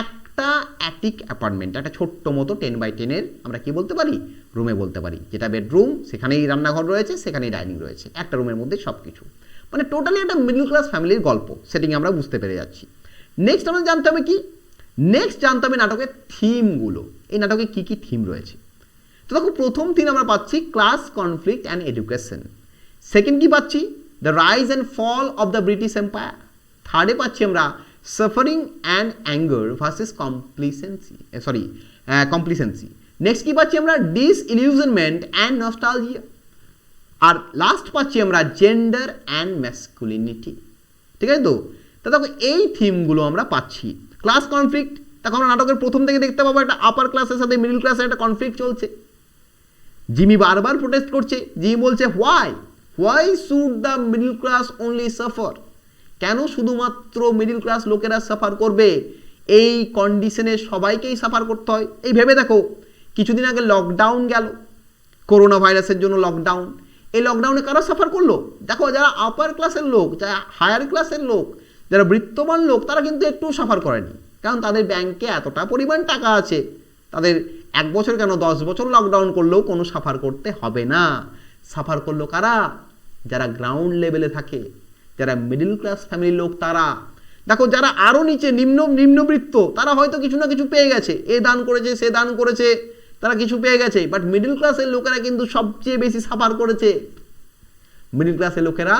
একটা অ্যাটিক অ্যাপার্টমেন্ট, একটা ছোট্ট মতো 10x10-এর আমরা কি বলতে পারি, রুমে বলতে পারি, যেটা বেডরুম, সেখানেই রান্নাঘর রয়েছে, সেখানেই ডাইনিং রয়েছে, একটা রুমের মধ্যে সব কিছু, মানে টোটালি একটা মিডল ক্লাস ফ্যামিলির গল্প। সেটিং আমরা বুঝতে পেরে যাচ্ছি। নেক্সট আমরা জানতে হবে কি, নেক্সট জানতে হবে নাটকের থিমগুলো, এই নাটকে কি কি থিম রয়েছে। তো দেখো, প্রথম থিম আমরা পাচ্ছি class conflict and education. Second কি পাচ্ছি, the rise and fall of the British empire. থার্ডে পাচ্ছি আমরা suffering and anger versus complacency. Next কি পাচ্ছি আমরা, ডিসইলিউশনমেন্ট অ্যান্ড নস্টালজিয়া। আর লাস্ট পাচ্ছি আমরা জেন্ডার অ্যান্ড ম্যাসকুলিনিটি। ঠিক আছে তো? তা দেখো, এই থিমগুলো আমরা পাচ্ছি। ক্লাস কনফ্লিক্ট, দেখো আমরা নাটকের প্রথম থেকে দেখতে পাবো একটা আপার ক্লাসের সাথে মিডল ক্লাসের একটা কনফ্লিক্ট চলছে। জিমি বারবার প্রোটেস্ট করছে। জিমি বলছে, why should the middle class only suffer? কেন শুধুমাত্র মিডল ক্লাস লোকেরা সাফার করবে? এই কন্ডিশনে সবাইকেই সাফার করতে হয়। এই ভেবে দেখো, কিছুদিন আগে লকডাউন গেল, করোনা ভাইরাসের জন্য লকডাউন। এই লকডাউনে কারা সাফার করলো? দেখো, যারা আপার ক্লাসের লোক, যারা হায়ার ক্লাসের লোক, যারা বৃত্তবান লোক, তারা কিন্তু একটু সাফার করেনি, কারণ তাদের ব্যাংকে এতটা পরিমাণ টাকা আছে, তাদের 1 বছর কেন 10 বছর লকডাউন করলেও কোনো সাফার করতে হবে না। সাফার করলো কারা? যারা গ্রাউন্ড লেভেলে থাকে, যারা মিডল ক্লাস ফ্যামিলির লোক, তারা। দেখো, যারা আরও নিচে নিম্নবৃত্ত, তারা হয়তো কিছু না কিছু পেয়ে গেছে, এ দান করেছে, সে দান করেছে, তারা কিছু পেয়ে গেছে। বাট মিডল ক্লাসের লোকেরা কিন্তু সবচেয়ে বেশি সাফার করেছে। মিডল ক্লাসের লোকেরা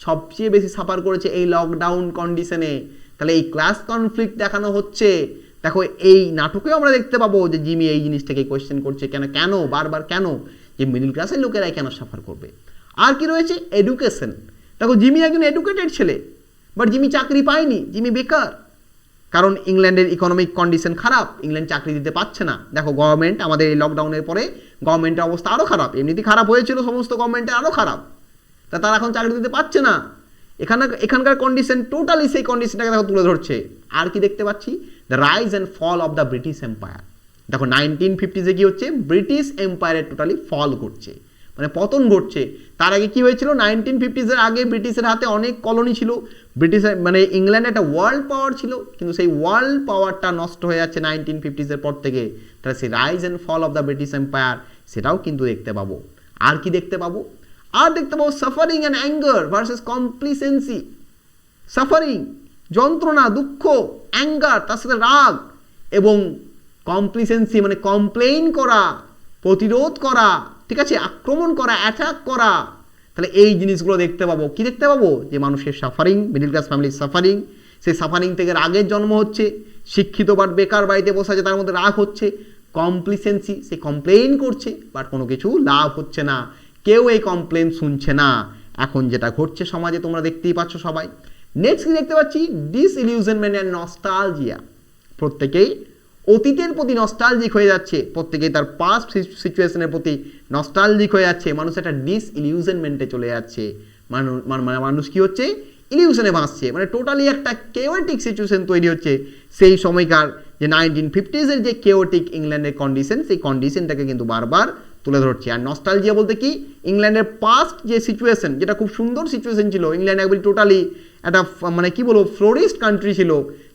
সবচেয়ে বেশি সাফার করেছে এই লকডাউন কন্ডিশনে। তাহলে এই ক্লাস কনফ্লিক্ট দেখানো হচ্ছে। দেখো, এই নাটকেও আমরা দেখতে পাবো যে জিমি এই জিনিসটাকে কোয়েশ্চেন করছে, কেন বারবার, কেন যে মিডল ক্লাসের লোকেরাই কেন সাফার করবে। আর কি রয়েছে, এডুকেশন। দেখো, জিমি একজন এডুকেটেড ছেলে, বাট জিমি চাকরি পায়নি, জিমি বেকার, কারণ ইংল্যান্ডের ইকোনমিক কন্ডিশন খারাপ, ইংল্যান্ড চাকরি দিতে পারছে না। দেখো, গভর্নমেন্ট আমাদের এই লকডাউনের পরে গভর্নমেন্টের অবস্থা আরও খারাপ, এমনিতেই খারাপ হয়েছিল, সমস্ত গভর্নমেন্টের আরও খারাপ, তারা এখন চাকরি দিতে পারছে না। এখানকার কন্ডিশন টোটালি সেই কন্ডিশনটাকে দেখো তুলে ধরছে। আর কি দেখতে পাচ্ছি, the rise and fall of the British Empire. দেখো, 1950s কি হচ্ছে, ব্রিটিশ এম্পায়ারের টোটালি ফল ঘটছে, মানে পতন ঘটছে। তার আগে কি হয়েছিল, 1950s আগে ব্রিটিশের হাতে অনেক কলোনি ছিল, মানে ইংল্যান্ড একটা ওয়ার্ল্ড পাওয়ার ছিল, কিন্তু সেই ওয়ার্ল্ড পাওয়ারটা নষ্ট হয়ে যাচ্ছে 1950s পর থেকে। তাহলে সেই rise and fall of the British Empire, সেটাও কিন্তু দেখতে পাবো। আর কি দেখতে পাবো, দেখতে পাবো suffering and anger versus complacency. Suffering, যন্ত্রণা, দুঃখ, অ্যাঙ্গার, তার সাথে রাগ, এবং কমপ্লিসেন্সি মানে কমপ্লেইন করা, প্রতিরোধ করা, ঠিক আছে, আক্রমণ করা, অ্যাটাক করা। তাহলে এই জিনিসগুলো দেখতে পাবো। কি দেখতে পাবো, যে মানুষের সাফারিং, মিডল ক্লাস ফ্যামিলির সাফারিং, সেই সাফারিং থেকে রাগের জন্ম হচ্ছে, শিক্ষিত বাট বেকার বাড়িতে বসে আছে, তার মধ্যে রাগ হচ্ছে। কমপ্লিসেন্সি, সে কমপ্লেইন করছে, বাট কোনো কিছু লাভ হচ্ছে না, কেউ এই কমপ্লেন শুনছে না। এখন যেটা ঘটছে সমাজে তোমরা দেখতেই পাচ্ছ সবাই। নেক্সট কি দেখতে পাচ্ছি, ডিসইলিউশনমেন্ট অ্যান্ড নস্টালজিয়া। প্রত্যেকেই অতীতের প্রতি নস্টালজিক হয়ে যাচ্ছে, প্রত্যেকেই তার পাস্ট সিচুয়েশনের প্রতি নস্টালজিক হয়ে যাচ্ছে। মানুষ একটা ডিসইলিউশনমেন্টে চলে যাচ্ছে, মানুষ কি হচ্ছে, ইলিউশনে ভাসছে, মানে টোটালি একটা কেওটিক সিচুয়েশন তৈরি হচ্ছে। সেই সময়কার যে 1950s যে কেওটিক ইংল্যান্ডের কন্ডিশন, সেই কন্ডিশনটাকে কিন্তু বারবার তুলে ধরছে। আর নস্টালজিয়া বলতে কি, ইংল্যান্ডের পাস্ট যে সিচুয়েশন, যেটা খুব সুন্দর সিচুয়েশন ছিল, ইংল্যান্ড একবারে টোটালি একটা মানে কি বলবো, ফ্লোরিস্ট কান্ট্রি ছিল,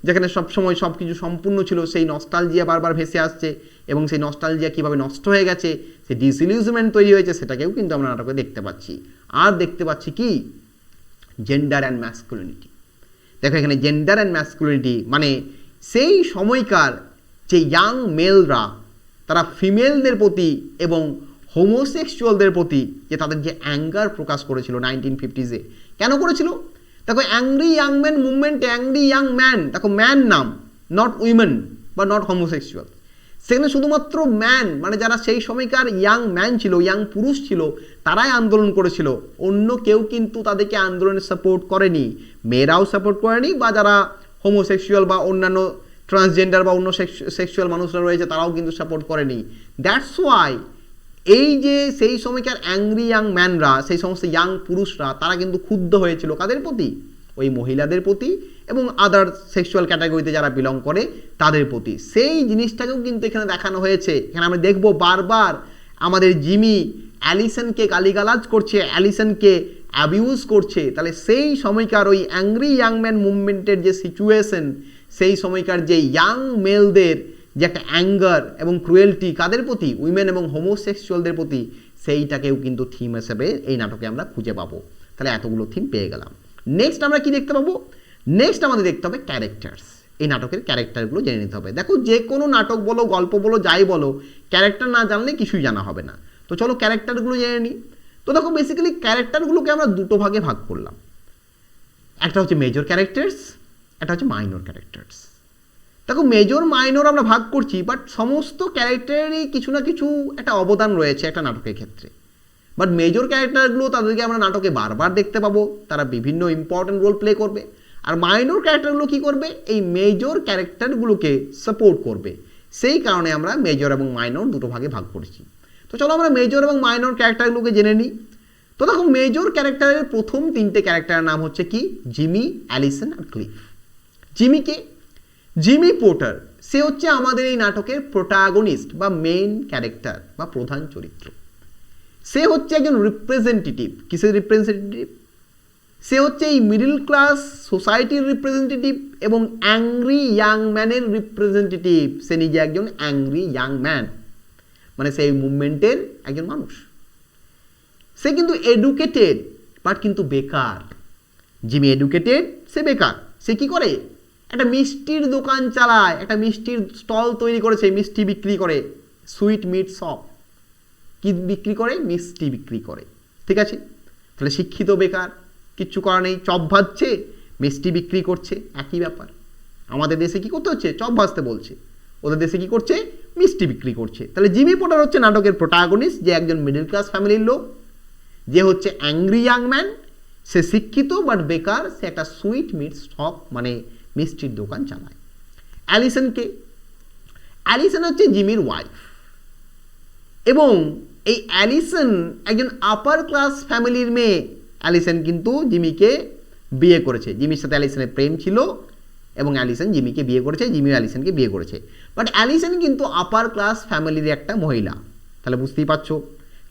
যেখানে সবসময় সব কিছু সম্পূর্ণ ছিল, সেই নস্টালজিয়া বারবার ভেসে আসছে। এবং সেই নস্টালজিয়া কীভাবে নষ্ট হয়ে গেছে, সেই ডিসইলিউশনমেন্ট তৈরি হয়েছে, সেটাকেও কিন্তু আমরা নাটকে দেখতে পাচ্ছি। আর দেখতে পাচ্ছি কি, জেন্ডার অ্যান্ড ম্যাসকুলিনিটি। দেখো, এখানে জেন্ডার অ্যান্ড ম্যাসকুলিনিটি মানে সেই সময়কার যে ইয়াং মেলরা, তারা ফিমেলদের প্রতি এবং হোমোসেক্সুয়ালদের প্রতি যে তাদের যে অ্যাঙ্গার প্রকাশ করেছিল 1950s কেন করেছিল। দেখো, অ্যাংরি ইয়াং ম্যান মুভমেন্টে অ্যাংরি ইয়াং ম্যান, দেখো ম্যান নাম, নট উইমেন বা নট হোমোসেক্সুয়াল, সেখানে শুধুমাত্র ম্যান, মানে যারা সেই সময়কার ইয়াং ম্যান ছিল, ইয়াং পুরুষ ছিল, তারাই আন্দোলন করেছিল। অন্য কেউ কিন্তু তাদেরকে আন্দোলনে সাপোর্ট করেনি, মেয়েরাও সাপোর্ট করেনি, বা যারা হোমোসেক্সুয়াল বা অন্যান্য ট্রান্সজেন্ডার বা অন্য সেক্সুয়াল মানুষরা রয়েছে, তারাও কিন্তু সাপোর্ট করেনি। দ্যাটস ওয়াই এই যে সেই সময়কার অ্যাংরি ইয়াং ম্যানরা, সেই সমস্ত ইয়াং পুরুষরা, তারা কিন্তু ক্ষুব্ধ হয়েছিল কাদের প্রতি? ওই মহিলাদের প্রতি এবং আদার সেক্সুয়াল ক্যাটাগরিতে যারা বিলং করে তাদের প্রতি। সেই জিনিসটাকেও কিন্তু এখানে দেখানো হয়েছে। এখানে আমরা দেখব বারবার আমাদের জিমি অ্যালিসনকে গালিগালাজ করছে, অ্যালিসনকে অ্যাবিউজ করছে। তাহলে সেই সময়কার ওই অ্যাংরি ইয়াং ম্যান মুভমেন্টের যে সিচুয়েশন, সেই সময়কার যে ইয়াং মেলদের যে একটা অ্যাঙ্গার এবং ক্রুয়েলটি কাদের প্রতি? উইমেন এবং হোমোসেক্সুয়ালদের প্রতি, সেইটাকেও কিন্তু থিম হিসেবে এই নাটকে আমরা খুঁজে পাবো। তাহলে এতগুলো থিম পেয়ে গেলাম। নেক্সট আমরা কি দেখতে পাবো? নেক্সট আমাদের দেখতে হবে ক্যারেক্টার্স। এই নাটকের ক্যারেক্টারগুলো জেনে নিতে হবে। দেখো, যে কোনো নাটক বলো, গল্প বলো, যাই বলো, ক্যারেক্টার না জানলে কিছুই জানা হবে না। তো চলো ক্যারেক্টারগুলো জেনে নিই। তো দেখো, বেসিক্যালি ক্যারেক্টারগুলোকে আমরা দুটো ভাগে ভাগ করলাম। একটা হচ্ছে মেজর ক্যারেক্টার্স, একটা হচ্ছে মাইনর ক্যারেক্টার্স। দেখো, মেজর মাইনর আমরা ভাগ করছি, বাট সমস্ত ক্যারেক্টারেরই কিছু না কিছু একটা অবদান রয়েছে একটা নাটকের ক্ষেত্রে। বাট মেজর ক্যারেক্টারগুলো তাদেরকে আমরা নাটকে বারবার দেখতে পাবো, তারা বিভিন্ন ইম্পর্টেন্ট রোল প্লে করবে। আর মাইনর ক্যারেক্টারগুলো কী করবে? এই মেজর ক্যারেক্টারগুলোকে সাপোর্ট করবে। সেই কারণে আমরা মেজর এবং মাইনর দুটো ভাগে ভাগ করেছি। তো চলো আমরা মেজর এবং মাইনর ক্যারেক্টারগুলোকে জেনে নিই। তো দেখো, মেজর ক্যারেক্টারের প্রথম তিনটে ক্যারেক্টারের নাম হচ্ছে কি? জিমি, অ্যালিসন আর ক্লিফ। জিমিকে, জিমি পোর্টার, সে হচ্ছে আমাদের এই নাটকের প্রোটাগনিস্ট বা মেইন ক্যারেক্টার বা প্রধান চরিত্র। সে হচ্ছে একজন রিপ্রেজেন্টেটিভ। কিসের রিপ্রেজেন্টেটিভ? সে হচ্ছে এই মিডল ক্লাস সোসাইটির রিপ্রেজেন্টেটিভ এবং অ্যাংরি ইয়াং ম্যানের রিপ্রেজেন্টেটিভ। সে নিজে একজন অ্যাংরি ইয়াং ম্যান, মানে সেই মুভমেন্টের একজন মানুষ। সে কিন্তু এডুকেটেড, বাট কিন্তু বেকার। জিমি এডুকেটেড, সে বেকার। সে কি করে? একটা মিষ্টির দোকান চালায়, একটা মিষ্টির স্টল তৈরি করেছে, মিষ্টি বিক্রি করে, সুইট মিট শপ। কি বিক্রি করে? মিষ্টি বিক্রি করে। ঠিক আছে, তাহলে শিক্ষিত বেকার, কিচ্ছু করা নেই, চপ ভাজছে, মিষ্টি বিক্রি করছে, একই ব্যাপার। আমাদের দেশে কি করতে হচ্ছে? চপ ভাজতে বলছে। ওদের দেশে কি করছে? মিষ্টি বিক্রি করছে। তাহলে জিমি পোর্টার হচ্ছে নাটকের প্রোটাগনিস্ট, যে একজন মিডল ক্লাস ফ্যামিলির লোক, যে হচ্ছে অ্যাংরি ইয়াং ম্যান। সে শিক্ষিত বাট বেকার, সে একটা সুইট মিট শপ মানে মিষ্টির দোকান চালায়। অ্যালিসনকে, অ্যালিসন হচ্ছে জিমির ওয়াইফ এবং এই অ্যালিসন একজন আপার ক্লাস ফ্যামিলির মেয়ে। অ্যালিসন কিন্তু জিমিকে বিয়ে করেছে, জিমির সাথে অ্যালিসনের প্রেম ছিল এবং অ্যালিসন জিমিকে বিয়ে করেছে, জিমিও অ্যালিসনকে বিয়ে করেছে। বাট অ্যালিসন কিন্তু আপার ক্লাস ফ্যামিলির একটা মহিলা। তাহলে বুঝতেই পারছো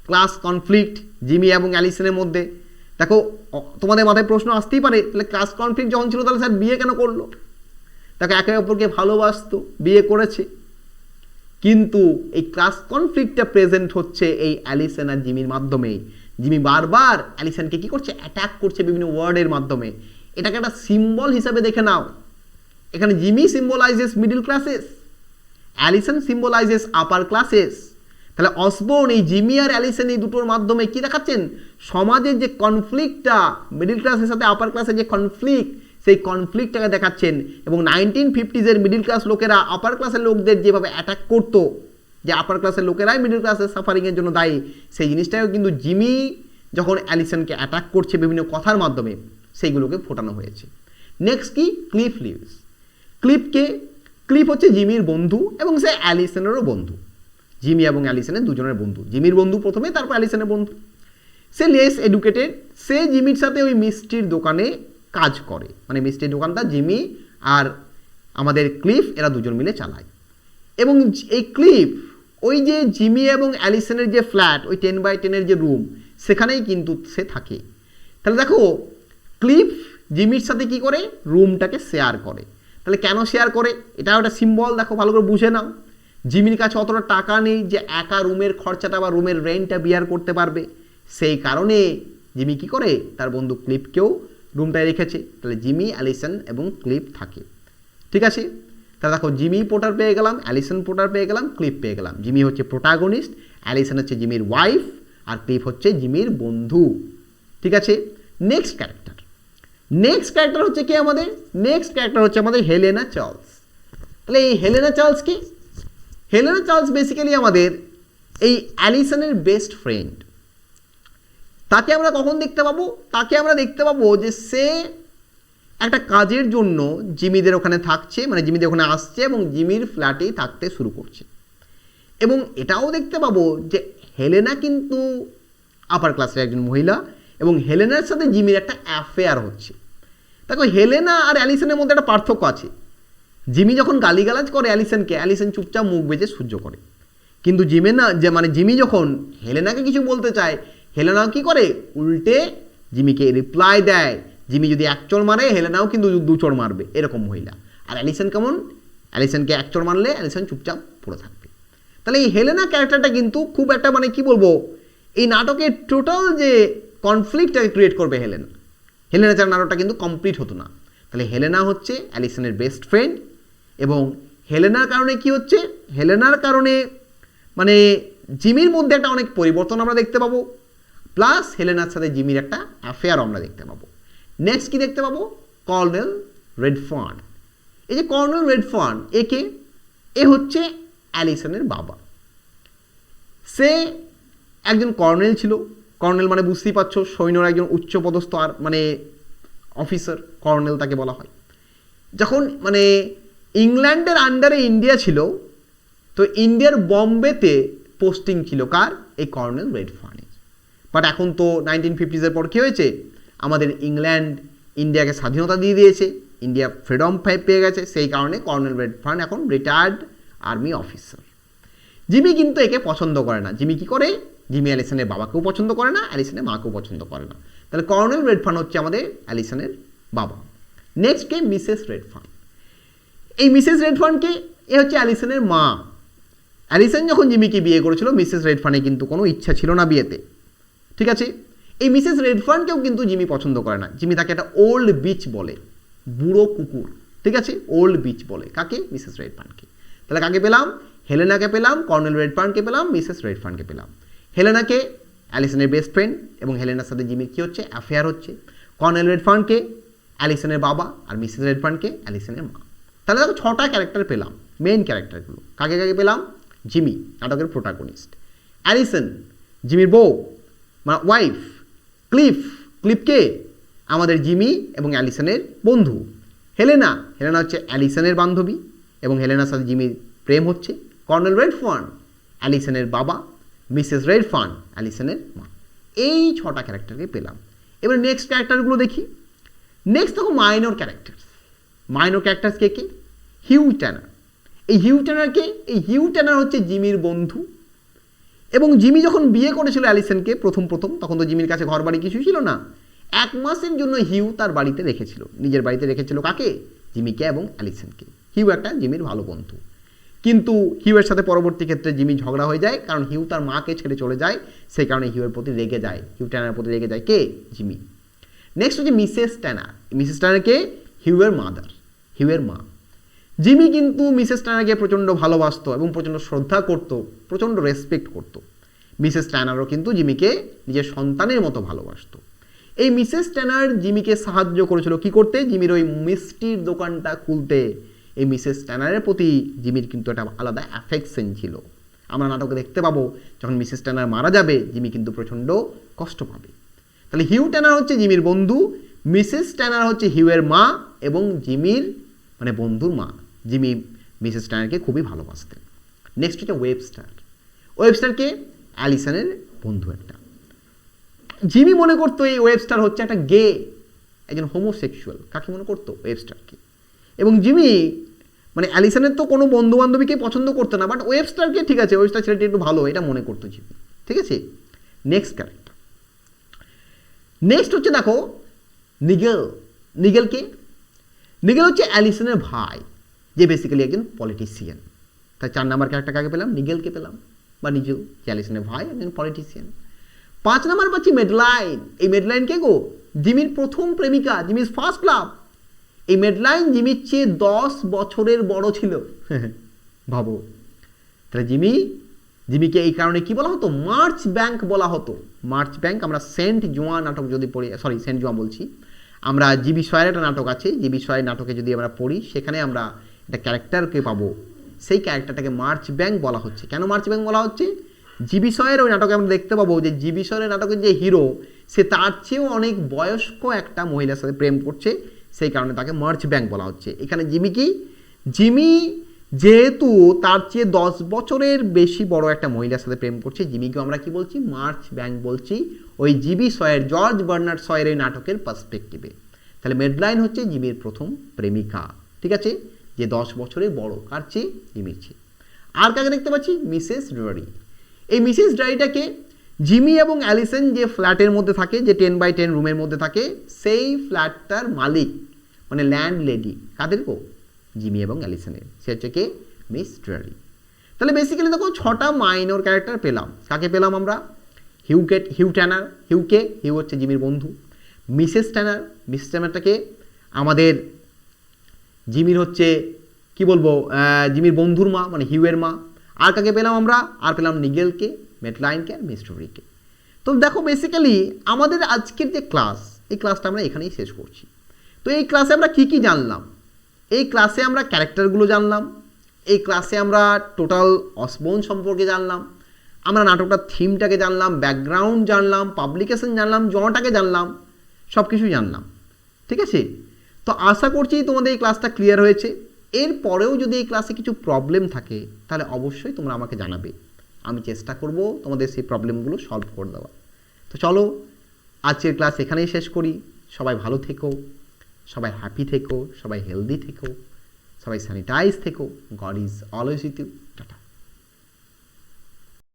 ক্লাস কনফ্লিক্ট জিমি এবং অ্যালিসনের মধ্যে। দেখো, তোমাদের মাথায় প্রশ্ন আসতেই পারে, তাহলে ক্লাস কনফ্লিক্ট যখন ছিল তাহলে স্যার বিয়ে কেন করলো? দেখো, একে অপরকে ভালোবাসতো, বিয়ে করেছে, কিন্তু এই ক্লাস কনফ্লিক্টটা প্রেজেন্ট হচ্ছে এই অ্যালিসন আর জিমির মাধ্যমেই। জিমি বারবার অ্যালিসনকে কি করছে? অ্যাটাক করছে বিভিন্ন ওয়ার্ডের মাধ্যমে। এটাকে একটা সিম্বল হিসাবে দেখে নাও। এখানে Jimmy symbolises middle classes, Alison symbolises upper classes. তাহলে অসবর্ন এই জিমি আর অ্যালিসন এই দুটোর মাধ্যমে কি দেখাচ্ছেন? সমাজের যে কনফ্লিক্টটা, মিডল ক্লাসের সাথে আপার ক্লাসের যে কনফ্লিক্ট, সেই কনফ্লিক্টটাকে দেখাচ্ছেন। এবং 1950s মিডল ক্লাস লোকেরা আপার ক্লাসের লোকদের যেভাবে অ্যাটাক করতো, যে আপার ক্লাসের লোকেরাই মিডল ক্লাসের সাফারিংয়ের জন্য দায়ী, সেই জিনিসটাও কিন্তু জিমি যখন অ্যালিসনকে অ্যাটাক করছে বিভিন্ন কথার মাধ্যমে, সেইগুলোকে ফোটানো হয়েছে। নেক্সট কি? Cliff leaves. ক্লিফকে, ক্লিফ হচ্ছে জিমির বন্ধু এবং সে অ্যালিসনেরও বন্ধু। জিমি এবং অ্যালিসনের দুজনের বন্ধু। জিমির বন্ধু প্রথমে, তারপর অ্যালিসনের বন্ধু। সে লেস এডুকেটেড, সে জিমির সাথে ওই মিষ্টির দোকানে কাজ করে, মানে মিষ্টির দোকানটা জিমি আর আমাদের ক্লিফ এরা দুজন মিলে চালায়। এবং এই ক্লিফ ওই যে জিমি এবং অ্যালিসনের যে ফ্ল্যাট, ওই 10x10 যে রুম, সেখানেই কিন্তু সে থাকে। তাহলে দেখো, ক্লিফ জিমির সাথে কি করে? রুমটাকে শেয়ার করে। তাহলে কেন শেয়ার করে? এটাও একটা সিম্বল, দেখো ভালো করে বুঝে নাও। জিমির কাছে অতটা টাকা নেই যে একা রুমের খরচাটা বা রুমের রেন্টটা বিয়ার করতে পারবে। সেই কারণে জিমি কি করে? তার বন্ধু ক্লিফকেও রুমটায় রেখেছে। তাহলে জিমি, অ্যালিসন এবং ক্লিফ থাকে। ঠিক আছে, তাহলে দেখো, জিমি পোর্টার পেয়ে গেলাম, অ্যালিসন পোর্টার পেয়ে গেলাম, ক্লিফ পেয়ে গেলাম। জিমি হচ্ছে প্রোটাগনিস্ট, অ্যালিসন হচ্ছে জিমির ওয়াইফ, আর ক্লিফ হচ্ছে জিমির বন্ধু। ঠিক আছে, নেক্সট ক্যারেক্টার। নেক্সট ক্যারেক্টার হচ্ছে কি আমাদের? নেক্সট ক্যারেক্টার হচ্ছে আমাদের হেলেনা চার্লস। তাহলে এই হেলেনা চার্লস কি? হেলেনা চার্লস বেসিক্যালি আমাদের এই অ্যালিসনের বেস্ট ফ্রেন্ড। তাকে আমরা কখন দেখতে পাবো? তাকে আমরা দেখতে পাবো যে সে একটা কাজের জন্য জিমিদের ওখানে থাকছে, মানে জিমিদের ওখানে আসছে এবং জিমির ফ্ল্যাটেই থাকতে শুরু করছে। এবং এটাও দেখতে পাবো যে হেলেনা কিন্তু আপার ক্লাসের একজন মহিলা এবং হেলেনার সাথে জিমির একটা অ্যাফেয়ার হচ্ছে। দেখো হেলেনা আর অ্যালিসনের মধ্যে একটা পার্থক্য আছে। জিমি যখন গালিগালাজ করে অ্যালিসনকে, অ্যালিসন চুপচাপ মুখ বেজে সহ্য করে, কিন্তু জিমি যখন হেলেনাকে কিছু বলতে চায়, হেলেনাও কি করে, উল্টে জিমিকে রিপ্লাই দেয়। জিমি যদি এক চড় মারে, হেলেনাও কিন্তু দু চড় মারবে, এরকম মহিলা। আর অ্যালিসন কেমন, অ্যালিসনকে এক চড় মারলে অ্যালিসন চুপচাপ পড়ে থাকবে। তাহলে এই হেলেনা ক্যারেক্টারটা কিন্তু খুব একটা কি বলবো, এই নাটকের টোটাল যে কনফ্লিক্টটাকে ক্রিয়েট করবে হেলেনা ছাড়া নাটকটা কিন্তু কমপ্লিট হতো না। তাহলে হেলেনা হচ্ছে অ্যালিসনের বেস্ট ফ্রেন্ড, এবং হেলেনার কারণে কি হচ্ছে, হেলেনার কারণে জিমির মধ্যে একটা অনেক পরিবর্তন আমরা দেখতে পাবো, প্লাস হেলেনার সাথে জিমির একটা অ্যাফেয়ার আমরা দেখতে পাবো। নেক্সট কি দেখতে পাবো, কর্নেল রেডফার্ন। এই যে কর্নেল রেডফার্ন, এ হচ্ছে অ্যালিসনের বাবা। সে একজন কর্নেল ছিল। কর্নেল বুঝতেই পারছো, সৈন্যর একজন উচ্চপদস্থ আর অফিসার, কর্নেল তাকে বলা হয়। যখন ইংল্যান্ডের আন্ডারে ইন্ডিয়া ছিল, তো ইন্ডিয়ার বম্বেতে পোস্টিং ছিল কার, এই কর্নেল রেডফার্নের। বাট এখন তো 1950s পর কী হয়েছে, আমাদের ইংল্যান্ড ইন্ডিয়াকে স্বাধীনতা দিয়ে দিয়েছে, ইন্ডিয়া ফ্রিডম পেয়ে গেছে, সেই কারণে কর্নেল রেডফার্ন এখন রিটায়ার্ড আর্মি অফিসার। জিমি কিন্তু একে পছন্দ করে না। জিমি কি করে, জিমি অ্যালিসনের বাবাকেও পছন্দ করে না, অ্যালিসনের মাকেও পছন্দ করে না। তাহলে কর্নেল রেডফার্ন হচ্ছে আমাদের অ্যালিসনের বাবা। নেক্সট কে মিসেস রেডফার্ন। এই মিসেস রেডফার্নকে, এ হচ্ছে অ্যালিসনের মা। অ্যালিসন যখন জিমিকে বিয়ে করেছিল, মিসেস রেডফার্নের কিন্তু কোনো ইচ্ছা ছিল না বিয়েতে, ঠিক আছে। এই মিসেস রেডফার্নকেও কিন্তু জিমি পছন্দ করে না। জিমি তাকে একটা ওল্ড বিচ বলে, বুড়ো কুকুর, ঠিক আছে, ওল্ড বিচ বলে কাকে, মিসেস রেডফার্নকে। তাহলে কাকে পেলাম, হেলেনাকে পেলাম, কর্নেল রেডফার্নকে পেলাম, মিসেস রেডফার্নকে পেলাম। হেলেনাকে অ্যালিসনের বেস্ট ফ্রেন্ড, এবং হেলেনার সাথে জিমির কী হচ্ছে, অ্যাফেয়ার হচ্ছে। কর্নেল রেডফার্নকে অ্যালিসনের বাবা, আর মিসেস রেডফার্নকে অ্যালিসনের মা। তাহলে দেখো 6টা ক্যারেক্টার পেলাম, মেইন ক্যারেক্টারগুলো। কাকে কাকে পেলাম, জিমি নাটকের প্রোটাগনিস্ট, অ্যালিসন জিমির বউ ওয়াইফ, ক্লিফকে আমাদের জিমি এবং অ্যালিসনের বন্ধু, হেলেনা হচ্ছে অ্যালিসনের বান্ধবী এবং হেলেনার সাথে জিমির প্রেম হচ্ছে। কর্নেল রেডফার্ন অ্যালিসনের বাবা, মিসেস রেডফার্ন অ্যালিসনের মা। এই 6টা ক্যারেক্টারকে পেলাম। এবার নেক্সট ক্যারেক্টারগুলো দেখি। নেক্সট দেখো মাইনর ক্যারেক্টার্স কে, হিউ ট্যানার। এই হিউ ট্যানার হচ্ছে জিমির বন্ধু, এবং জিমি যখন বিয়ে করেছিল অ্যালিসনকে প্রথম, তখন তো জিমির কাছে ঘর বাড়ি কিছুই ছিল না। 1 মাসের জন্য হিউ তার বাড়িতে রেখেছিল, নিজের বাড়িতে রেখেছিল কাকে, জিমিকে এবং অ্যালিসনকে। হিউ একটা জিমির ভালো বন্ধু, কিন্তু হিউয়ের সাথে পরবর্তী ক্ষেত্রে জিমি ঝগড়া হয়ে যায়, কারণ হিউ তার মাকে ছেড়ে চলে যায়, সেই কারণে হিউয়ের প্রতি রেগে যায়, হিউ ট্যানারের প্রতি রেগে যায় কে, জিমি। নেক্সট হচ্ছে মিসেস ট্যানারকে হিউয়ের মা। জিমি কিন্তু মিসেস ট্যানারকে প্রচণ্ড ভালোবাসত এবং প্রচণ্ড শ্রদ্ধা করত, প্রচণ্ড রেসপেক্ট করত। মিসেস ট্যানারও কিন্তু জিমিকে নিজের সন্তানের মতো ভালোবাসত। এই মিসেস ট্যানার জিমিকে সাহায্য করেছিল কি করতে, জিমির ওই মিষ্টির দোকানটা খুলতে। এই মিসেস ট্যানারের প্রতি জিমির কিন্তু একটা আলাদা অ্যাফেকশন ছিল। আমরা নাটকে দেখতে পাবো যখন মিসেস ট্যানার মারা যাবে, জিমি কিন্তু প্রচণ্ড কষ্ট পাবে। তাহলে হিউ ট্যানার হচ্ছে জিমির বন্ধু, মিসেস ট্যানার হচ্ছে হিউয়ের মা এবং জিমির বন্ধুর মা। জিমি মিসেস ট্যানারকে খুবই ভালোবাসতেন। নেক্সট হচ্ছে ওয়েবস্টারকে অ্যালিসনের বন্ধু একটা। জিমি মনে করতো এই ওয়েবস্টার হচ্ছে একটা গে, একজন হোমোসেক্সুয়াল। কাকে মনে করতো, ওয়েবস্টারকে। এবং জিমি অ্যালিসনের তো কোনো বন্ধু বান্ধবীকে পছন্দ করতো না, বাট ওয়েবস্টারকে, ঠিক আছে, ওয়েবস্টার ছেলেটি একটু ভালো, এটা মনে করতো জিমি, ঠিক আছে। নেক্সট ক্যারেক্টার, নেক্সট হচ্ছে দেখো নিগেল হচ্ছে অ্যালিসনের ভাই, যে বেসিক্যালি একজন পলিটিশিয়ান। তাই 4 নাম্বার ক্যারেক্টার কাকে পেলাম, নিগেলকে পেলাম, বা নিজেল, যে অ্যালিসনের ভাই, একজন পলিটিশিয়ান। 5 নাম্বার পাচ্ছি মেডলাইন। এই মেডলাইন কে গো, জিমির প্রথম প্রেমিকা, জিমির ফার্স্ট লাভ। এই মেডলাইন জিমির চেয়ে 10 বছরের বড় ছিল, ভাবো। তাহলে জিমিকে এই কারণে কি বলা হতো, মার্চ ব্যাংক বলা হতো। মার্চ ব্যাংক আমরা সেন্ট জোয়ান নাটক যদি পড়ি, সেন্ট জোয়ান বলছি, আমরা জিবি সয়ের একটা নাটক আছে, জিবি সয়ের নাটকে যদি আমরা পড়ি, সেখানে আমরা একটা ক্যারেক্টারকে পাবো, সেই ক্যারেক্টারটাকে মার্চ ব্যাংক বলা হচ্ছে। কেন মার্চ ব্যাংক বলা হচ্ছে, জিবি সয়ের ওই নাটকে আমরা দেখতে পাবো যে জিবি সয়ের নাটকের যে হিরো, সে তার চেয়েও অনেক বয়স্ক একটা মহিলার সাথে প্রেম করছে, সেই কারণে তাকে মার্চ ব্যাংক বলা হচ্ছে। এখানে জিমি যেহেতু তার চেয়ে 10 বছরের বেশি বড় একটা মহিলার সাথে প্রেম করছে, জিমিকে আমরা কি বলছি, মার্চ ব্যাংক বলছি, ওই জিবি সয়ের, জর্জ বার্নার্ড সয়ের এই নাটকের পার্সপেক্টিভে। তাহলে মেডলাইন হচ্ছে জিমির প্রথম প্রেমিকা, ঠিক আছে, যে 10 বছরের বড়, কার চেয়ে, জিমির চেয়ে। আর কাকে দেখতে পাচ্ছি, মিসেস ড্রারি। এই মিসেস ড্রারিটাকে জিমি এবং অ্যালিসন যে ফ্ল্যাটের মধ্যে থাকে, যে 10x10 রুমের মধ্যে থাকে, সেই ফ্ল্যাটটার মালিক মানে ল্যান্ড লেডি, কাদের গো, জিমি এবং অ্যালিসনের, সে হচ্ছে কে, মিস ড্রারি। তাহলে বেসিক্যালি দেখো 6টা মাইনর ক্যারেক্টার পেলাম। কাকে পেলাম আমরা, হিউ ট্যানার, হিউ হচ্ছে জিমির বন্ধু। মিসেস ট্যানারটাকে আমাদের জিমির হচ্ছে কি বলবো, জিমির বন্ধুর মা মানে হিউয়ের মা। আর কাকে পেলাম আমরা, আর পেলাম নিগেলকে, মেডলাইনকে আর মিস ড্রারিকে। তো দেখো বেসিক্যালি আমাদের আজকের যে ক্লাস, এই ক্লাসটা আমরা এখানেই শেষ করছি। তো এই ক্লাসে আমরা কি কি জানলাম, এই ক্লাসে আমরা ক্যারেক্টারগুলো জানলাম, এই ক্লাসে আমরা টোটাল অসবোন সম্পর্কে জানলাম, আমরা নাটকটার থিমটাকে জানলাম, ব্যাকগ্রাউন্ড জানলাম, পাবলিকেশন জানলাম, জনটাকে জানলাম, সব কিছুই জানলাম, ঠিক আছে। তো আশা করছি তোমাদের এই ক্লাসটা ক্লিয়ার হয়েছে। এরপরেও যদি এই ক্লাসে কিছু প্রবলেম থাকে তাহলে অবশ্যই তোমরা আমাকে জানাবে, আমি চেষ্টা করব তোমাদের সেই প্রবলেমগুলো সলভ করে দেওয়া। তো চলো আজকের ক্লাস এখানেই শেষ করি। সবাই ভালো থেকো, সবাই হ্যাপি থেকো, সবাই হেলদি থেকো, সবাই স্যানিটাইজ থেকো। God is always with you. Tata.